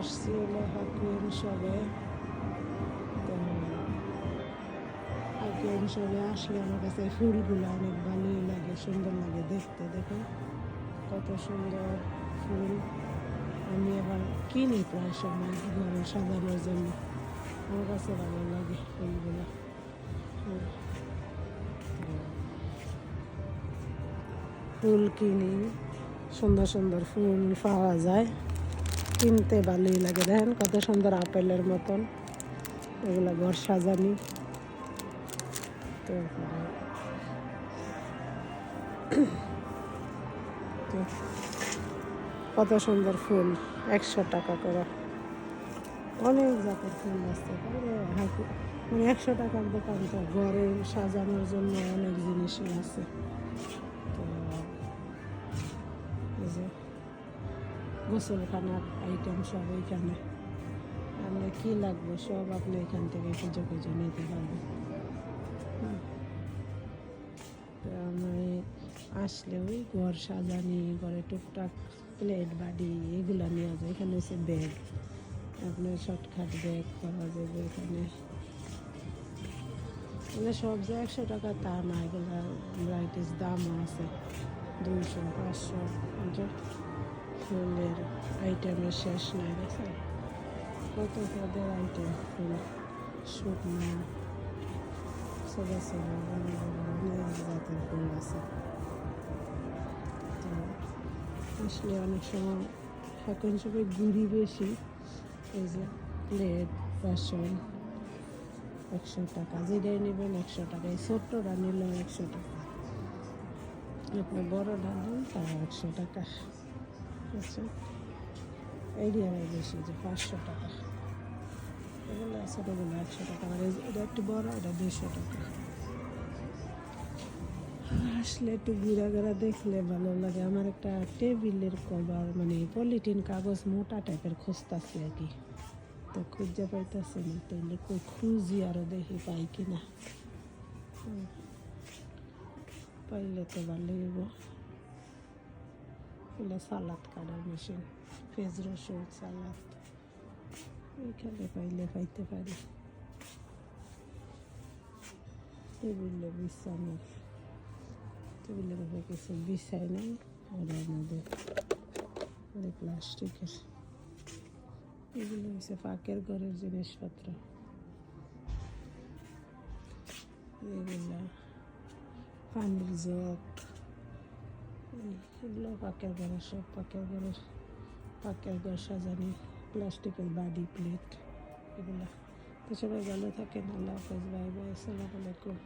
আসছি হলো হাকুয়ান সবে। তো হাকুয়ান সবে আসলে আমার কাছে ফুলগুলো অনেক ভালোই লাগে, সুন্দর লাগে দেখতে। দেখো কত সুন্দর ফুল। আমি আবার কিনি প্রায় সময় ঘরে সাজানোর জন্য, আমার কাছে ভালো লাগে ফুলগুলো। ফুল কিনি, সুন্দর সুন্দর ফুল পাওয়া যায়, কিনতে ভালোই লাগে। দেখেন কত সুন্দর আপেলের মতন, এগুলো ঘর সাজানি। তো কত সুন্দর ফুল, 100 টাকা করে। অনেক জাতের ফুল আছে, মানে 100 টাকার দোকান তো ঘরে সাজানোর জন্য অনেক জিনিসই আছে। তো এই যে গোসলখানার আইটেম সব এইখানে, আমরা কি লাগবে সব আপনি এখান থেকে খুঁজে খুঁজে নিতে পারবেন। তো আমি আসলে ওই ঘর সাজানি, ঘরে টুকটাক প্লেট বাড়ি এগুলো নেওয়া যায়। এখানে হচ্ছে ব্যাগ, আপনার শর্টকাট ব্যাগ পাওয়া যাবে এখানে। মানে সব যে 100 টাকা তা না, এগুলো ভ্যারাইটিস দামও আছে, 200, 500। ফুলের আইটেমের শেষ নাই, দেখছেন কত পদের আইটেম। ফুল শুকনো, ছোটো ছোটো, অনেক জাতের ফুল আছে। তো আসলে অনেক সময় এখন সবাই ঘুরি বেশি। এই যে প্লেট বাসন 100 টাকা, যেটাই নেবেন 100 টাকা। এই ছোট্টটা নিলেও 100 টাকা, আপনি বড়টা নেন তাও 100 টাকা। আচ্ছা, এইরিয়ায় বেশি যে 500 টাকা, এগুলো ছোটোগুলো 100 টাকা। আর এটা একটু বড়, এটা 200 টাকা। আসলে একটু ঘুরা ঘুরা দেখলে ভালো লাগে। আমার একটা টেবিলের কভার, মানে পলিথিন কাগজ মোটা টাইপের খুঁজতেছি আর কি, তো খুঁজে পাইতেছি না। তাইলে খুঁজি আরও দেখি পাই কিনা, পাইলে তো ভালোই হইব। এগুলো সালাদ কাটার মেশিন, পেঁয়াজ রসুন সালাদ, এইখানে পাইলে পাইতে পারি। টেবিলে বিছানো, টেবিলের উপরে কিছু বিছাই নাই, ওদের মধ্যে প্লাস্টিকের। এগুলো হচ্ছে পাকের ঘরের জিনিসপত্র। এগুলা পানির জগ, এগুলো পাকের ঘরের, সব পাকের ঘরের, পাকের ঘর সাজানি। প্লাস্টিকের বাড়ি প্লেট এগুলা। তো সবাই ভালো থাকেন, আল্লাহ হাফেজ, বাই বাই, আসসালামু আলাইকুম।